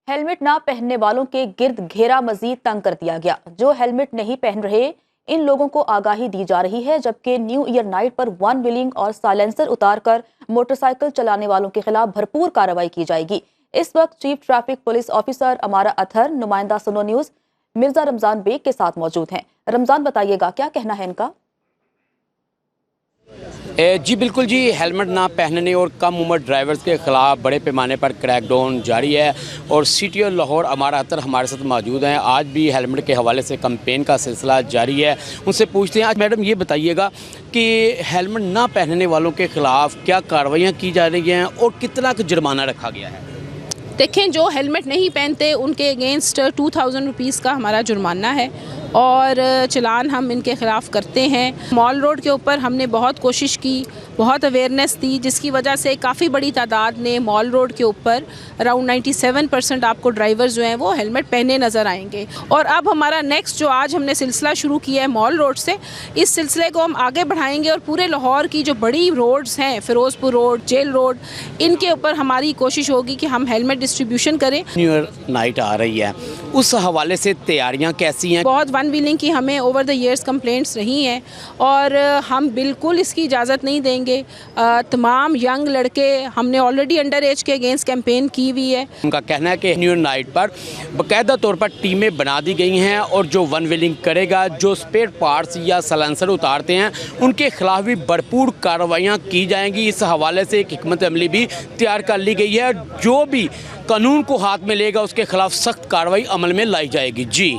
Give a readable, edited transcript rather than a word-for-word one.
Helmet ना पहनने वालों के गिर्द घेरा मजीद तंग कर दिया गया। जो हेलमेट नहीं पहन रहे इन लोगों को आगाही दी जा रही है, जबकि न्यू ईयर नाइट पर वन व्हीलिंग और साइलेंसर उतारकर मोटरसाइकिल चलाने वालों के खिलाफ भरपूर कार्रवाई की जाएगी। इस वक्त चीफ ट्रैफिक पुलिस ऑफिसर अमारा अथर, नुमाइंदा सुनो न्यूज मिर्जा रमजान बेग के साथ मौजूद हैं। रमजान, बताइएगा क्या कहना है इनका? जी बिल्कुल जी, हेलमेट ना पहनने और कम उम्र ड्राइवर्स के ख़िलाफ़ बड़े पैमाने पर क्रैकडाउन जारी है और सिटी ऑफ लाहौर अमारा अतर हमारे साथ मौजूद हैं। आज भी हेलमेट के हवाले से कैंपेन का सिलसिला जारी है। उनसे पूछते हैं, आज मैडम ये बताइएगा कि हेलमेट ना पहनने वालों के ख़िलाफ़ क्या कार्रवाइयाँ की जा रही हैं और कितना जुर्माना रखा गया है? देखें, जो हेलमेट नहीं पहनते उनके अगेंस्ट 2000 रुपीज़ का हमारा जुर्माना है और चलान हम इनके ख़िलाफ़ करते हैं। मॉल रोड के ऊपर हमने बहुत कोशिश की, बहुत अवेयरनेस दी, जिसकी वजह से काफ़ी बड़ी तादाद ने मॉल रोड के ऊपर अराउंड 97% आपको ड्राइवर्स जो हैं वो हेलमेट पहने नज़र आएंगे। और अब हमारा नेक्स्ट जो आज हमने सिलसिला शुरू किया है मॉल रोड से, इस सिलसिले को हम आगे बढ़ाएंगे और पूरे लाहौर की जो बड़ी रोड्स हैं, फिरोज़पुर रोड, जेल रोड, इनके ऊपर हमारी कोशिश होगी कि हम हेलमेट डिस्ट्रीब्यूशन करें। न्यू ईयर नाइट आ रही है, उस हवाले से तैयारियाँ कैसी हैं? बहुत वन व्हीलिंग की हमें ओवर द ईयर्स कंप्लेंट्स रही हैं और हम बिल्कुल इसकी इजाज़त नहीं देंगे। तमाम यंग लड़के हमने ऑलरेडी अंडर एज के अगेंस्ट कैंपेन की हुई है। उनका कहना है कि न्यू ईयर नाइट पर बाकायदा तौर पर टीमें बना दी गई हैं और जो वन व्हीलिंग करेगा, जो स्पेयर पार्ट्स या सलेंसर उतारते हैं, उनके खिलाफ भी भरपूर कार्रवाइयाँ की जाएंगी। इस हवाले से एक हिकमत अमली भी तैयार कर ली गई है। जो भी कानून को हाथ में लेगा उसके खिलाफ सख्त कार्रवाई अमल में लाई जाएगी। जी।